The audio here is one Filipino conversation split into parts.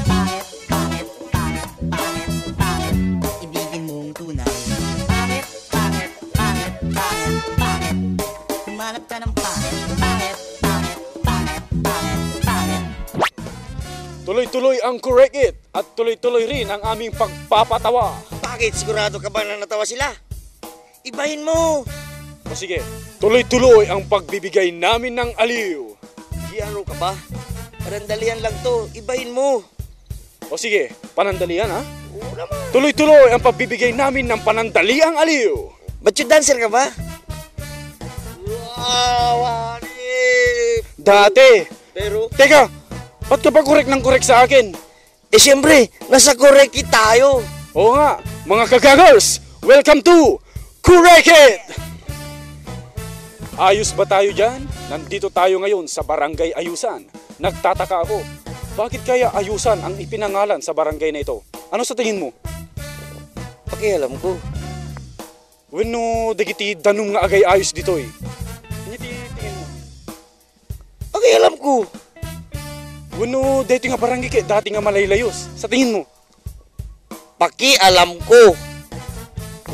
Bakit, bakit, bakit, bakit, bakit ibigin mong tunay? Bakit, bakit, bakit, bakit, bakit humanap ka ng bakit? Bakit, bakit, bakit, bakit, bakit? Tuloy-tuloy ang correct it at tuloy-tuloy rin ang aming pagpapatawa. Bakit? Sigurado ka ba na natawa sila? Ibahin mo! O sige, tuloy-tuloy ang pagbibigay namin ng aliw. Giyaro ka ba? Parandalian lang to, ibahin mo! O sige, panandalian ha? Oo naman! Tuloy-tuloy ang pagbibigay namin ng panandaliang aliw. Ba't yung dancer ka ba? Wow, Hanif! Dati. Pero, Teka, ba't ka ba correct ng correct sa akin? siyempre, nasa koreki tayo! Oo nga, mga kagagers, welcome to Correct It! Ayos ba tayo dyan? Nandito tayo ngayon sa Barangay Ayusan. Nagtataka ako, bakit kaya Ayusan ang ipinangalan sa barangay na ito? Ano sa tingin mo? Pakialam ko. Weno, dagiti danum nga agay ayos dito eh. Ano tingin mo? Pakialam ko. Weno, dito nga barangay kaya dati nga malaylayos. Sa tingin mo? Pakialam ko.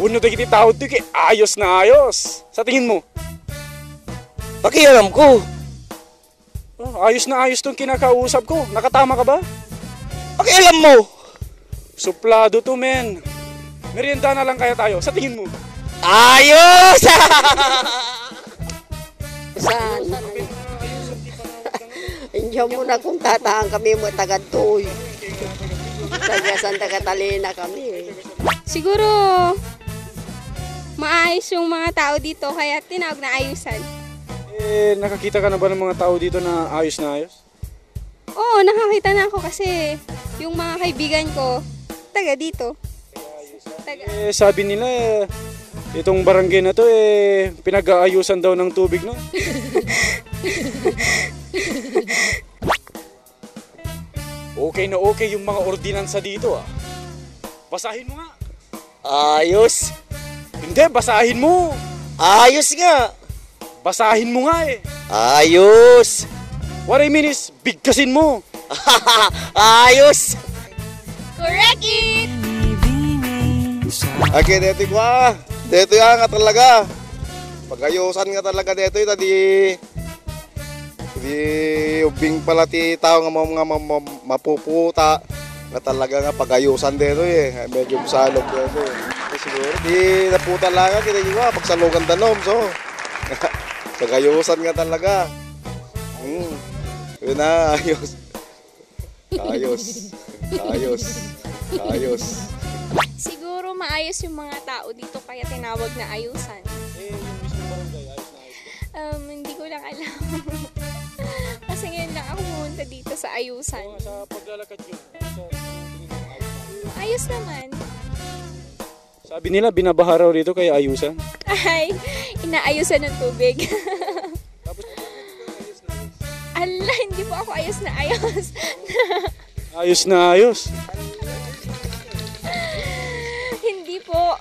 Weno, dagiti tao dito kaya ayos na ayos. Sa tingin mo? Pakialam ko. Oh, ayos na ayos tong kinakausap ko. Nakatama ka ba? Pakialam mo. Suplado to, men. Merienda na lang kaya tayo. Sa tingin mo? Ayos! Saan? Diyan muna kung tataan kami mo tagad-toy. Taga Santa Catalina kami. Siguro maayos yung mga tao dito kaya tinawag na Ayusan. Nakakita ka na ba ng mga tao dito na ayos na ayos? Oo, nakakita na ako kasi yung mga kaibigan ko taga dito. Sabi nila itong barangay na to pinag-aayusan daw ng tubig, no? Okay na okay yung mga ordinansa dito, ah. Basahin mo nga. Ayos. Hindi, basahin mo. Ayos nga. Basahin mo nga eh. Ayos. What I mean is, bigkasin mo. Ayos. Correct it! Okay, dito ko dito yan nga talaga. Pagayusan nga talaga dito ito di ubing pala ti tao nga mapuputa nga talaga nga pagayusan dito medyo salog dito siguro di naputa lang nga kita ko pagsalugan tanom so pagayusan nga talaga. Yun na, ayos. Ayos. Ayos. Ayos. Siguro maayos yung mga tao dito kaya tinawag na Ayusan. Yung mismo barangay, ayos na ayos. Hindi ko lang alam. Kasi ngayon lang ako pumunta dito sa Ayusan. Sa paglalakad nyo, Ayos naman. sabi nila, binabaha raw rito kaya ayusan. Ay, inaayusan ng tubig. Ala, hindi po ako ayos na ayos. Ayos na ayos. Hindi po.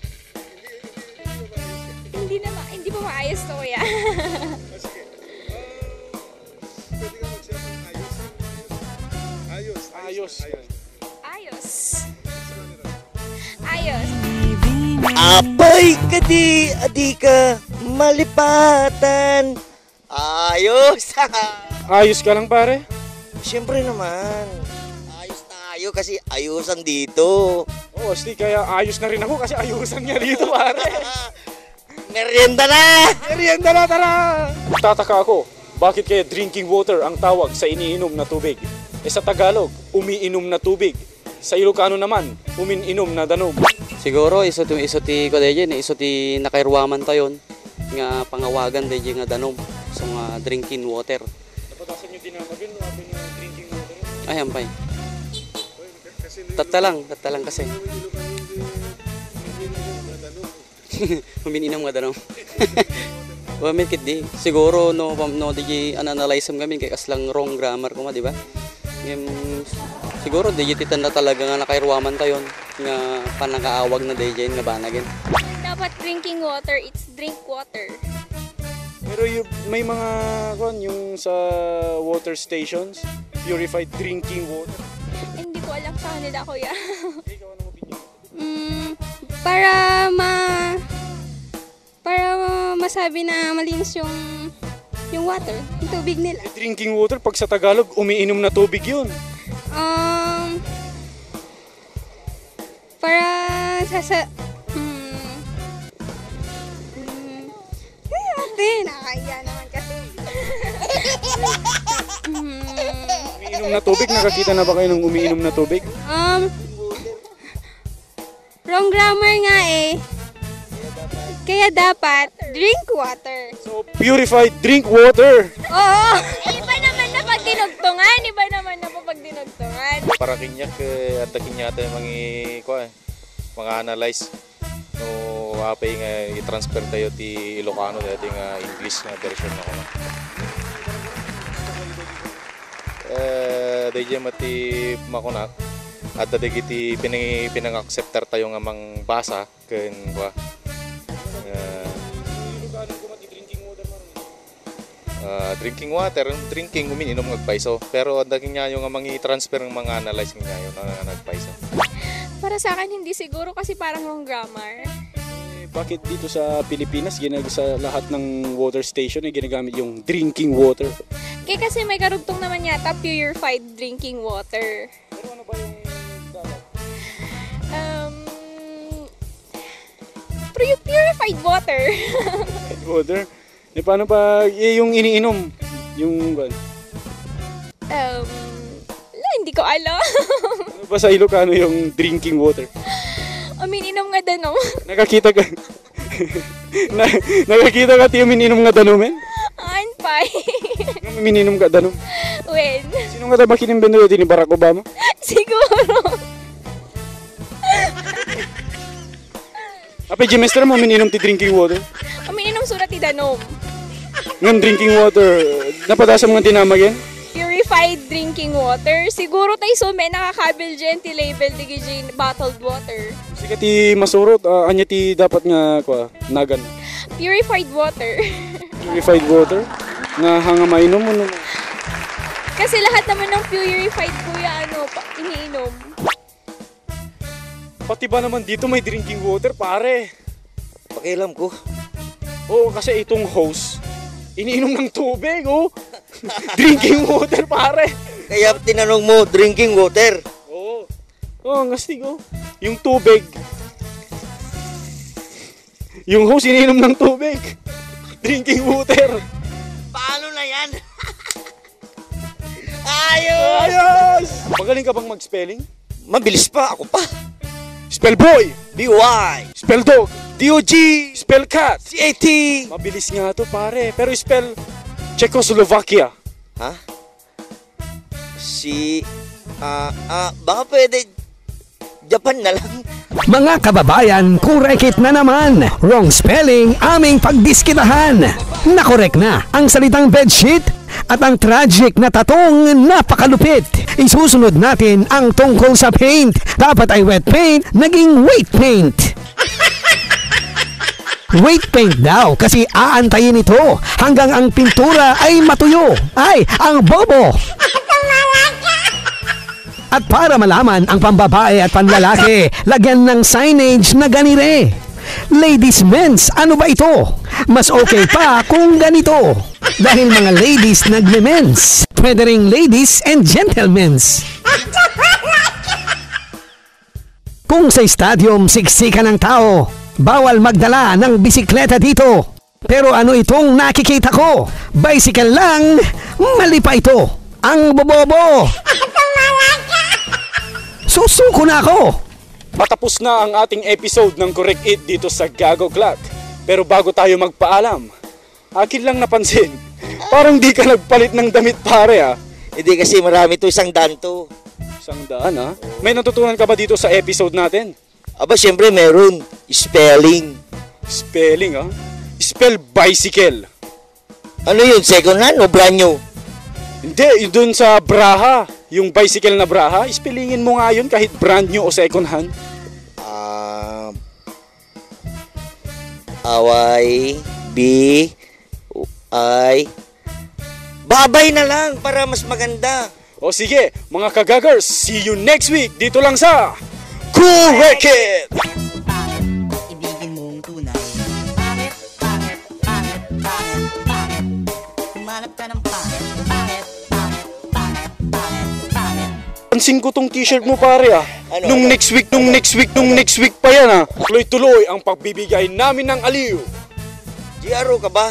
Hindi po maayos to, kuya. Ayos. Ayos. Ayos. Ayos. Apay ka adi ka malipatan. Ayos. Ayos ka lang, pare. Siyempre naman. Ayos tayo kasi ayusan dito. Oo, kaya ayos na rin ako kasi ayusan nga dito, pare. Merienda na! Merienda na, tara! Tataka ako, bakit kaya drinking water ang tawag sa iniinom na tubig? Sa Tagalog, umiinom na tubig. Sa Ilocano naman, umininom na danom. Siguro iso ti ko dayjay iso ti nakairwaman tayon nga pangawagan dayjay nga danom so nga drinking water. Napatasan nyo dinamagin, sabi nyo drinking water. Ay ampay. Tatta lang kasi. Umiinom nga danom. Wa mit kit di. Siguro no dayjay analyze kami kay kaslang wrong grammar ko ma di ba? Siguro digital na talaga nga nakairwaman tayon nga panakaawag na DJ nga banagin. Dapat drinking water, it's drink water. Pero may mga yung sa water stations, purified drinking water. Hindi ko nila, kuya. Para masabi na malinis yung water, yung tubig nila. Drinking water, pag sa Tagalog, umiinom na tubig yun. Para nakakaya naman kasi. Umiinom na tubig? Nakakita na ba kayo ng umiinom na tubig? Wrong grammar nga eh. Kaya dapat drink water. So, purified drink water. Oo. Iba naman na pag dinugtungan. Iba naman na pag dinugtungan. Para kinyak at kinyata yung mga analyze no apay nga i-transfer tayo ti Ilocano dati nga English nga version na ko na. Dahil mati makunak at dahil iti pinang-acceptar tayo nga mang basa ken drinking umiinom nagpaiso pero ang daging niya yung mga i-transfer ng mga analyze niya yun na nagpaiso. Para sa akin hindi siguro kasi parang wrong grammar. Bakit dito sa Pilipinas sa lahat ng water station ay ginagamit yung drinking water? Kaya kasi may karugtong naman yata purified drinking water. Pero ano ba yung dapat? Purified water. Water? E paano pa yung iniinom? Yung Hindi ko alam. ano ba sa Ilocano yung drinking water? Umiinom nga danom. Nakakita ka? Nakakita ka tiyo mininom nga danom Anpay. Mininom ka danom? When? Sino nga ba kinimbento ni Barack Obama? Siguro. Apay Jimester mo mininom ti drinking water? Umiinom surat ti danom. Ng drinking water, napadasam nga tinamag yan? Purified drinking water. Siguro tayo sume nakakabil dyan ti label di bottled water. Sige ti masurot, anya ti dapat nga nagan. Purified water. Purified water? Nga hanga mainom mo naman. Kasi lahat naman ng purified kuya iniinom. Pati ba naman dito may drinking water pare? Pakialam ko. Oo, kasi itong host, iniinom ng tubig, oh. Drinking water, pare. Kaya tinanong mo, drinking water. Oo. Oo, ang astig, oh. Yung tubig. Yung host, iniinom ng tubig. Drinking water. Paano na yan? Ayos! Magaling ka bang mag-spelling? Mabilis pa, ako pa. Spell boy! BY, Spell dog! DOG, Spell cat! CAT. Mabilis nga to, pare. Pero spell Czechoslovakia. Ha? Baka pwede Japan na lang. Mga kababayan, kurekit na naman. Wrong spelling, aming pagdiskitahan. Nakorek na ang salitang bedsheet at ang tragic na tatong napakalupit. Isusunod natin ang tungkol sa paint. Dapat ay wet paint, naging weight paint. Weight paint daw kasi aantayin ito hanggang ang pintura ay matuyo. Ay, ang bobo! At para malaman ang pambabae at panlalaki, lagyan ng signage na ganire. Ladies men's, ano ba ito? Mas okay pa kung ganito. Dahil mga ladies nagme-men's. Pwede ring ladies and gentlemen's. Kung sa stadium siksikan ng tao, bawal magdala ng bisikleta dito. Pero ano itong nakikita ko? Bicycle lang, mali pa ito. Ang bobobo. Susuko na ako. Patapos na ang ating episode ng Correct It dito sa Gago Clock. Pero bago tayo magpaalam, akin lang napansin, parang di ka nagpalit ng damit pare ah. Hindi kasi marami to, 100 to. 100 ah? May natutunan ka ba dito sa episode natin? Aba, syempre meron. Spelling. Spelling ah? Spell bicycle. Ano yun? Second hand o brand new? Hindi, dun sa braha. Yung bicycle na braha, spellingin mo nga yun kahit brand new o second hand. Away, B, I. Babay na lang para mas maganda. O sige, mga kagagers, see you next week dito lang sa Correct It! Pangit, ibigin mong tunay. Pangit, pangit, pangit, pangit, pangit. Humanap ka ng pangit. Pangit, pangit, pangit, pangit, pangit. Pansin ko tong t-shirt mo pare ah. Ano, Nung ano? next week pa yan ah. Tuloy-tuloy ang pagbibigay namin ng aliw. GRO ka ba?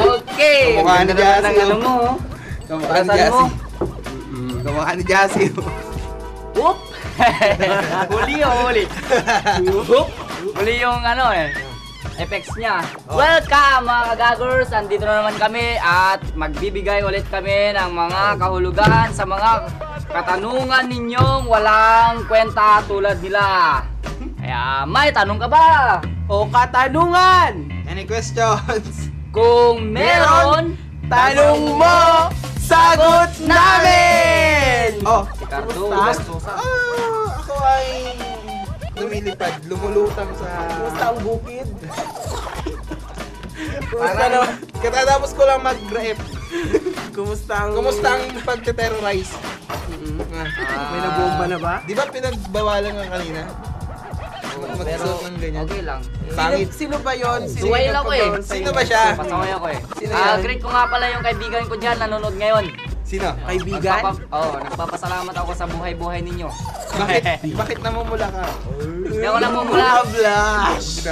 Okay. Kamukha ni Jassy. Ang ano mo. Kamukha ni Jassy. Kamukha ni Jassy. Whoop! Huli yung huli. Whoop! Huli yung ano effects niya. Welcome mga kagagers! Andito na naman kami at magbibigay ulit kami ng mga kahulugan sa mga katanungan ninyong walang kwenta tulad nila. Kaya may tanong ka ba? O katanungan! Any questions? Kung meron, Tanong mo! Sagot namin! Oh, si Cardo, kumusta? Ako ay lumilipad, lumulutang sa... Kumusta ang bukid? Kumusta naman? Katatapos ko lang mag-rep. Kumusta ang pagte-terrorize? May nabomba na ba? Di ba pinagbawalan nga kanina? Magsuot ng ganyan. Okay lang. Sino ba yun? Duwail ako eh. Sino ba siya? Pasaway ako eh. Sino yan? Greet ko nga pala yung kaibigan ko dyan, nanonood ngayon. Sino? Kaibigan? Nagpapasalamat ako sa buhay-buhay ninyo. Bakit namumula ka? Hindi ako namumula. Blush!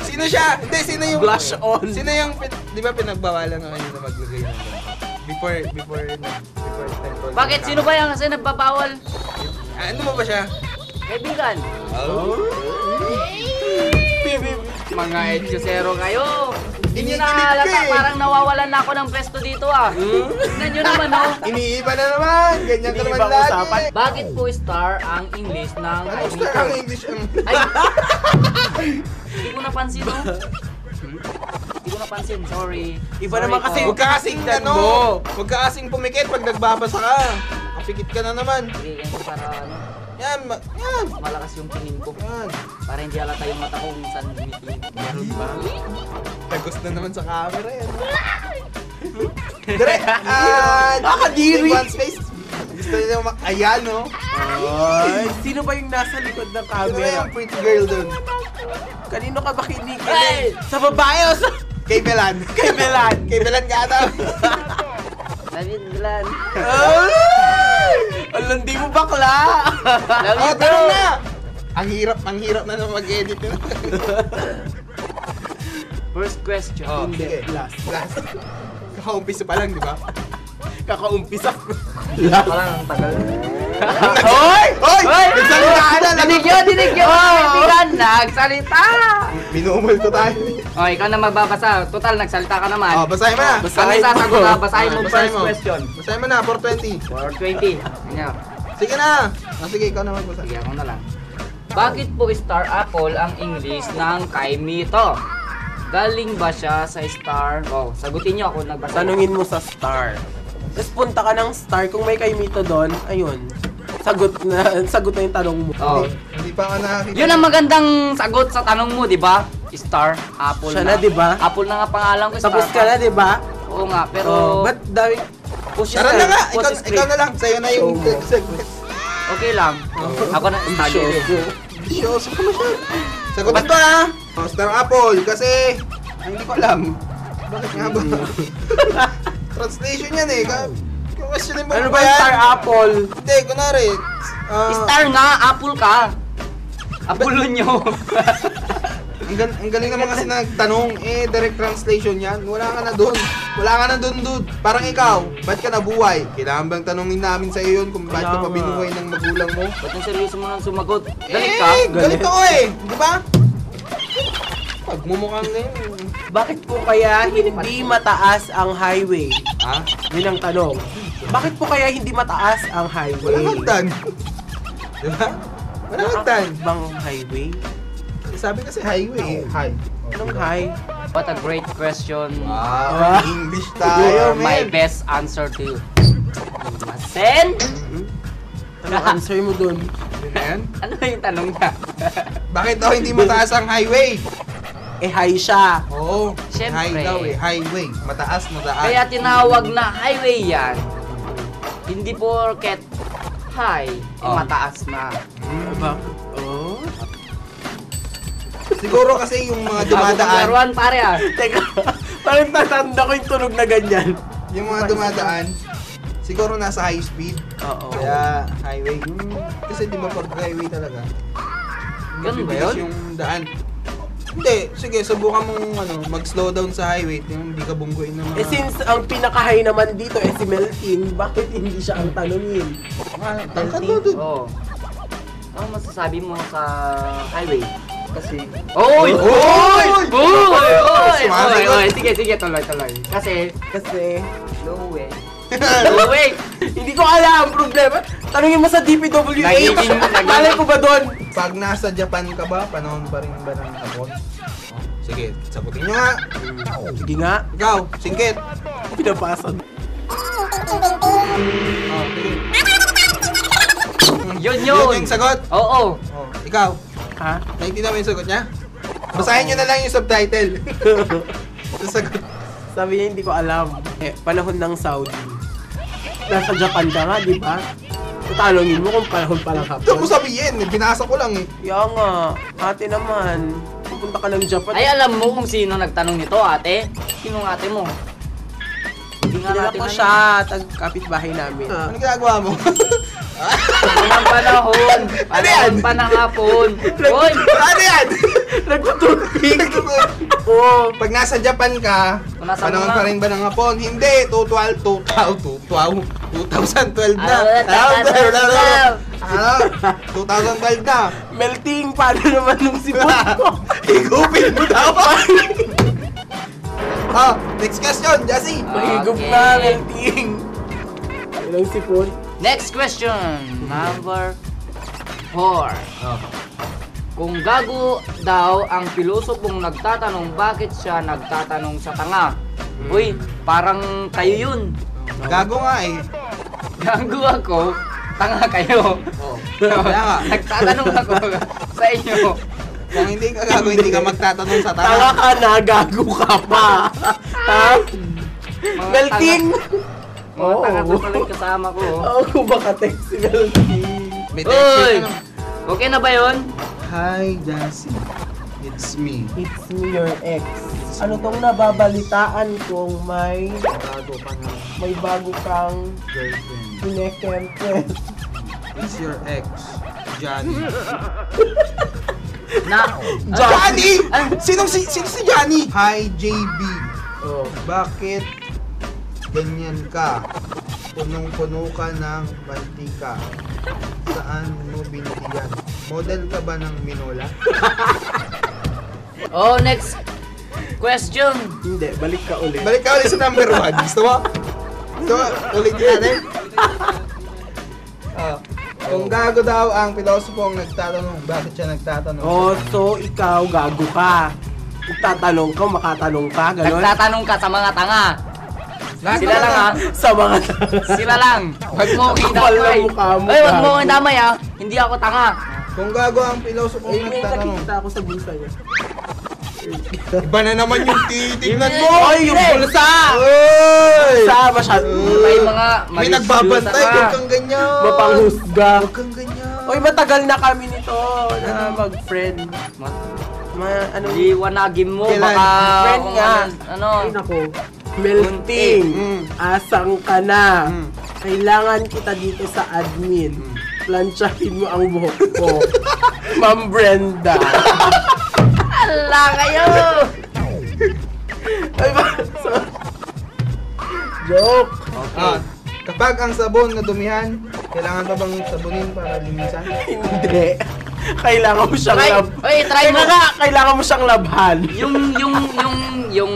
Sino siya? Hindi, sino yung... Blush on! Sino yung... Di ba pinagbawalan nga kanina maglagay ng before temple? Bakit? Sino ba yan kasi nagbabawal? Ano mo ba siya? Kaibigan. Mga etchosero kayo. Hindi nyo nahalata, parang nawawalan na ako ng pwesto dito ah. Tignan nyo naman oh. Iniiba na naman! Ganyan ka naman lagi! Bakit po star ang English ng Ano star ang English ang... Ay! Hindi ko napansin oh. Hindi ko napansin, sorry. Iba naman kasi, huwag ka kasing ano! Huwag ka kasing pumikit pag nagbabasa ka! Kapikit ka na naman! Hindi, yan para ano. Yan! Malakas yung tingin ko. Yan! Para hindi halata yung mata ko kung saan tumitingin. Meron ba? Tagos na naman sa camera yan. Dire! Nakakadiri! Gusto nila ayan no? Sino ba yung nasa likod ng camera? Sino ba yung pretty girl dun? Kanino ka ba kinikilig? Sa babae o sa... Kay Belan! Kay Belan! Kay Belan ka ata! David Belan. Alam, di mo bakla! Love you, bro! Tanong na! Ang hirap na naman mag-edit yun. First question. Sige, last. Kakaumpisa pa lang, di ba? Kakaumpisa. Parang ang tagal. Hoy! Nagsalita ka na! Dinig yun! Kaibigan, nagsalita! Minumulto tayo. O, ikaw na magbabasa. Total, nagsalita ka naman. Basahin mo na! Kami sasagot na. Basahin mo first question. Basahin mo na, 420. 420. Ganyan. Sige na! Sige, ikaw na magbasa. Sige, ako na lang. Bakit po star apple ang English ng kaimito? Galing ba siya sa star? Oh, sagutin niyo ako nagbasa. Tanungin mo sa star. Tapos punta ka ng star, kung may kaimito doon, ayun. Sagot na yung tanong mo. Oh. Hindi pa ako nakakita. Yun ang magandang sagot sa tanong mo, di ba? Star, apple Siya na, di ba? Apple na nga pangalan ko. Tapos ka na, di ba? Oo nga, pero... ba't dami... Tara na nga! Ikaw na lang! Sa'yo na yung segment. Okay lang. Ako na, study. Seryoso ka masyad. Sagutin ko ha! Star Apple kasi... hindi ko alam. Bakit nga ba? Translation yan eh. Questionin mo ano ba yung star apple? Hindi, kunwari. Star nga, apple ka. Apple nyo. Ang galing naman kasi nagtanong, direct translation yan. Wala ka na doon. Wala ka na doon, dude. Parang ikaw, ba't ka nabuhay? Kailangan bang tanongin namin sa iyo yun kung ba't ka pa binuhay ng magulang mo? Ba't ang seryoso mo nang sumagot? Galit ka? Galit ako eh. Di ba? Pagmumukhang ngayon. Bakit po kaya hindi mataas ang highway? Ha? Yun ang tanong. Bakit po kaya hindi mataas ang highway? Walang hagdan. Di ba? Malagtan. Bang highway? Sabi kasi highway. High. Anong high? What a great question. Wow, English tayo, My man. best answer to you. Masen? Anong answer mo dun? Yun na yan? Ano yung tanong niya? Bakit daw hindi mataas ang highway? Eh, high siya. Oo. Siyempre. High daw eh. Highway. Mataas na daan. Kaya tinawag na highway yan. Hindi porket high, mataas na. Bakit? Oh? Siguro kasi yung mga dumadaan. Laruan pare ah. Teka, parang tatanda ko yung tunog na ganyan. Yung mga dumadaan, siguro nasa high speed. Oo. Kaya highway. Kasi di ba pag highway talaga? Ganun ba mabilis yun? yung daan. Hindi, sige, subukan mong mag-slow down sa highway, yung hindi ka bungguin ng mga... Eh since ang pinaka-high naman dito si Melting, bakit hindi siya ang tanungin? Tangkad mo dun. Oo. Ano masasabi mo sa highway? Kasi... Oy! Oy! Oy! Sige, tuloy. Kasi... no way. No way! Hindi ko alam ang problema. Tanungin mo sa DPWH. Malay ko ba doon? Pag nasa Japan ka ba, panahon pa rin ba ng hapon? Sige, sagutin nyo nga. Sige nga. Ikaw, singkit. Pinapasan. Sige. Yun! Yun yung sagot? Oo. Ikaw, Ha? naintindihan mo yung sagot niya? Basahin nyo na lang yung subtitle. Sa sagot. Sabi niya hindi ko alam. Eh, panahon ng Saudi. Nasa Japan ka nga, di ba? Tatalongin mo kung panahon pa lang Ito mo hapon. sabihin, binasa ko lang eh. Kaya nga, ate naman. Pupunta ka ng Japan. Ay, alam mo kung sino nagtanong nito, ate? Sino ate mo? Hindi nga Kilala natin ko ano. siya, tag-kapitbahay namin. Ano ginagawa mo? Unang panahon. Panahon pa ng hapon. Hoy! Ano yan? Nagtutupig! Oo, pag nasa Japan ka, Nasa panahon mga- pa rin ba ng hapon? Hindi, 2012 na. Ano? 2012 na. Melting, paano naman nung sipon ko? Higupin mo daw. Next question, Jassy. Mahigop Okay. na, Melting. Ilang sipon? Next question. Number 4. Kung gago daw ang pilosopong nagtatanong, bakit siya nagtatanong sa tanga? Uy, parang kayo yun. Gago nga eh. Gago ako, tanga kayo. Kaya nga. Nagtatanong ako sa inyo. Kung hindi ka gago, hindi ka magtatanong sa Tanga tanga. ka na, gago ka pa. Ha? Melting! Mga tanga ko pala yung kasama ko. Oo, kung baka text si Melting. May text Uy! yun, ano? Okay na ba yun? Hi, Jassy. It's me. It's me, your ex. Ano tong nababalitaan kung may Gago pa ng bago kang girlfriend. pinekempe? It's your ex, Johnny. Na, Johnny! Sino si Johnny? Hi, JB. Oh. Bakit ganyan ka? Punong-puno ka ng mantika. Saan mo binigyan? Model ka ba ng Minola? Oh, next question. Hindi, balik ka ulit. Balik ka ulit sa number 1. Gusto mo? Gusto mo? Ulitin natin? Kung gago daw ang pilosopong nagtatanong, bakit siya nagtatanong? Oh, so ikaw gago ka. Kung tatanong ka, makatanong ka, gano'n? Nagtatanong ka sa mga tanga. Sila lang ha. Sa mga Sila lang. Huwag mo akong Kapal na idamay. mukha mo, Ay, huwag mo gago. akong idamay ha. Hindi ako tanga. Kung gago ang pilosopong Ay, may nagtatanong, nakikita ako sa bulsa niya. iba na naman yung titignan mo! Oy, yung bulsa! Oy! Bulsa, masyado. May mga May nagbabantay, huwag kang ganyan! Mapanghusga. Huwag kang ganyan! Oy, matagal na kami nito na mag-friend. Ano? Liwanagin mo, Kailan? baka Friend kung nga. ano. Ay, nako. Melting. Asang ka na. Kailangan kita dito sa admin. Plansyahin mo ang buhok ko. Ma'am Brenda. Ala kayo! Ay, ba? Joke. Kapag ang sabon na dumihan, kailangan pa bang sabunin para linisan? Hindi. Kailangan mo siyang Oy, try mo. Kailangan mo siyang labhan. Yung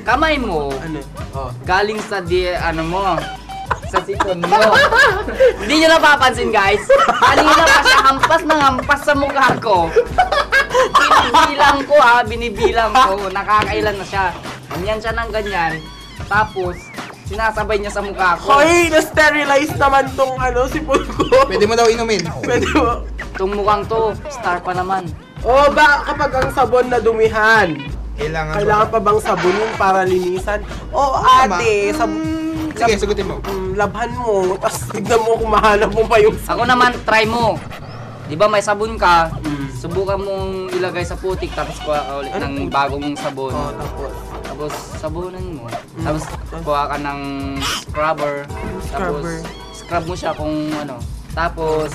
kamay mo, Ano? galing sa ano mo, sa sipon mo. Hindi nyo napapansin guys? Kanina pa siya hampas sa mukha ko. Binibilang ko. Nakakailan na siya. Ganyan siya ng ganyan. Tapos, sinasabay niya sa mukha ko. Hoy, na-sterilize naman tong sipon ko. Pwede mo daw inumin. Pwede mo. Itong mukhang to, star pa naman. Oh, ba kapag ang sabon na dumihan, Kailangan pa bang sabunin para linisan? Oh, ate, sige, sagutin mo. Labhan mo, tapos tignan mo kung mahanap mo pa yung Ako naman, try mo. Di ba may sabon ka, subukan mong ilagay sa putik, tapos kuha ka ulit ng bagong sabon. Tapos sabunan mo. Tapos kuha ka ng scrubber. Tapos scrub mo siya kung ano. Tapos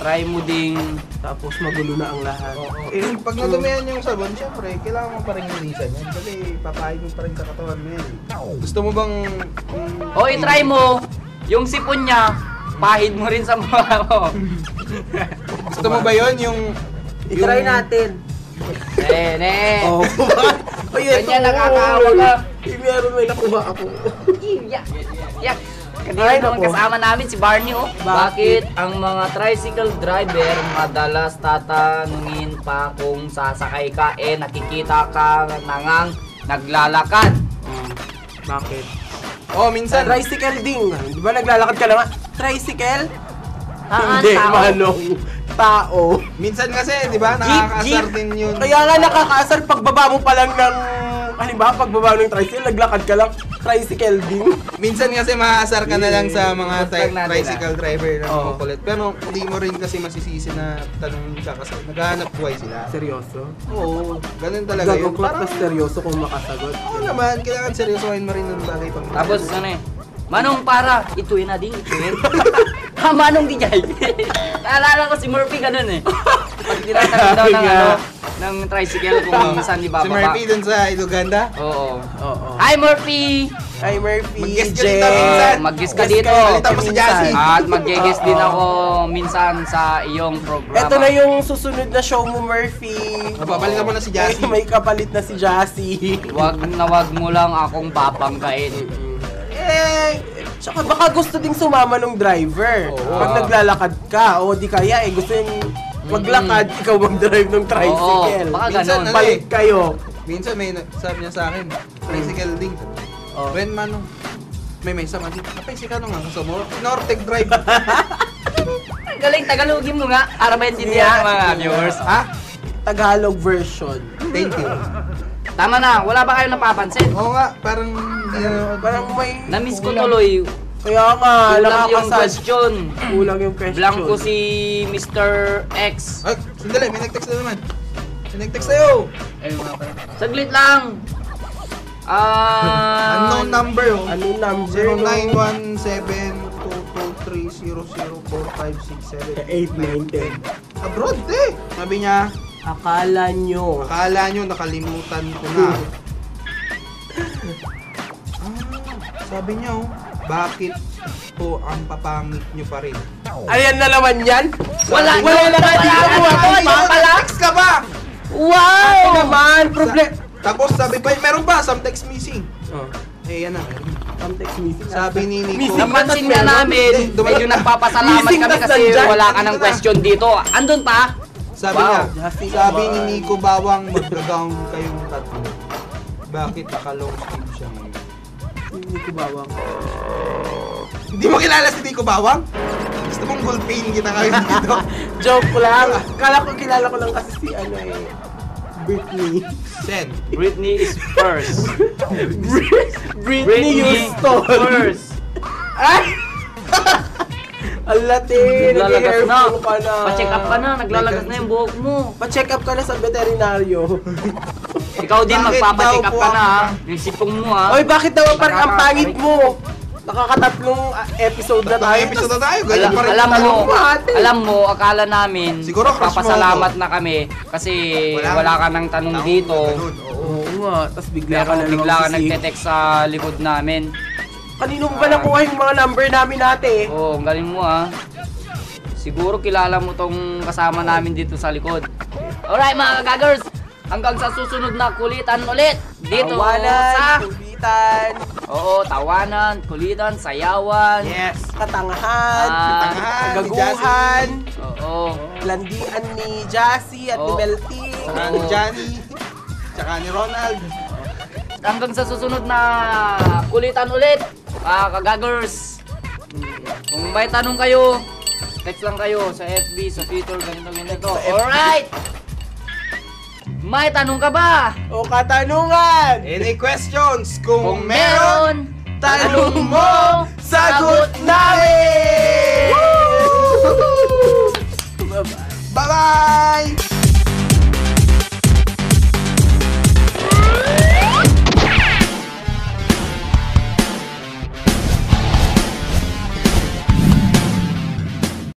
try mo ding tapos magulo na ang lahat. Pag nadumihan yung sabon, syempre, kailangan mo pa rin linisan yan. Kasi papahid mo pa rin sa katawan mo yan. Gusto mo bang... O, i-try mo. Yung sipon niya, pahid mo rin sa mukha mo. Gusto mo ba yun? I-try natin. Ne. Oh, ganyan nakakaawa ka. Meron may nakuha ako. Yak. Kanina naman kasama namin si Barney, oh. Bakit ang mga tricycle driver madalas tatanungin pa kung sasakay ka nakikita ka nangang naglalakad? Bakit? Oh, minsan. Tricycle ding. Di ba naglalakad ka naman? Tricycle? Hindi, manong. Tao. Minsan kasi, di ba, nakakaasar din yun. Kaya nga nakakaasar pagbaba mo pa lang ng... Halimbawa, pagbaba ng tricycle, naglakad ka lang, tricycle din. Minsan kasi maaasar ka na lang sa mga tricycle driver na makukulit. Pero hindi mo rin kasi masisisi na tanongin ka kasi naghahanap buhay sila. Seryoso? Oo, ganun talaga yun. Parang seryoso kung makasagot. Oo naman, kailangan seryosohin mo rin ng bagay pang... Tapos Manong para, ituin na din, ituin. Manong Dijay. Naalala ko si Murphy ganun eh. Pag tinatanong daw ng tricycle kung saan di bababa. Si Murphy dun sa Iluganda? Oo. Hi Murphy! Hi Murphy! Mag-guest ka dito minsan! Mag-guest ka dito! Balita mo si Jassy! At mag-guest din ako minsan sa iyong programa. Ito na yung susunod na show mo, Murphy. Mapapalitan mo na si Jassy. May kapalit na si Jassy. Wag mo lang akong babanggain. Tsaka baka gusto ding sumama ng driver. Pag naglalakad ka, o di kaya gusto yung maglakad, ikaw mag-drive ng tricycle. Baka minsan, ganun. Palit kayo. Minsan may sabi niya sa akin, tricycle ding. When manong, may sabi niya, kapay si Kanong nga, gusto mo, Nortec Drive. Galing, Tagalogin mo nga, para maintindihan ng mga viewers. Ha? Tagalog version. Thank you. Tama na, wala ba kayo napapansin? Oo nga, parang may... Na-miss ko tuloy. Kaya nga, kulang yung question. Kulang yung question. Blanco si Mr. X. Ay, sandali, may nag-text na naman. May nag-text sa'yo. Saglit lang. Unknown number, oh. Unknown number. 0917-223-004-567-8-9-10. Abroad, Sabi niya, Akala nyo nakalimutan ko na. Sabi niya, bakit po ang papangit nyo pa rin? Ayan na naman yan. Wala Text ka ba? Wow! Naman, problem. Tapos sabi pa, meron ba? Some text missing. Yan na. Some text missing. Sabi ni Nico. Napansin nga namin, medyo nagpapasalamat kami kasi wala ka ng question dito. Andun pa? Sabi niya, sabi ni Nico Bawang, mag-gown kayong tatlo. Bakit naka-long sleeve siya ngayon? Nico Bawang. Hindi mo kilala si Nico Bawang? Gusto mong bullpen kita ngayon dito? Joke lang. Kilala ko lang kasi si Britney. Sen. Britney is first. Britney Houston. First. Ay! Alate, naglalagas na. na. Pa-check up ka na, naglalagas na yung buhok mo. Pa-check up ka na sa veterinaryo. Ikaw din, magpapacheck up ka na ha. Yung sipong mo ha. Oy, bakit daw parang ang pangit mo? Nakakatatlong episode na tayo. Alam mo, akala namin siguro papasalamat na kami kasi wala ka nang tanong dito. Oo nga, tapos bigla ka nagte-text sa likod namin. Kanino ba nakuha yung mga number namin ate? Oo, ang galing mo ha. Siguro kilala mo tong kasama namin dito sa likod. Alright mga kagagers, hanggang sa susunod na kulitan ulit dito sa kulitan. Oo, tawanan, kulitan, sayawan. Yes. Katangahan. Kagaguhan. Oo. Landian ni Jassy at ni Melty. Ni Johnny. Tsaka ni Ronald. Hanggang sa susunod na kulitan ulit, kagagers. Kung may tanong kayo, text lang kayo sa FB, sa Twitter, ganito. Alright! May tanong ka ba? O katanungan? Any questions? Kung meron, tanong mo, sagot namin! Bye-bye!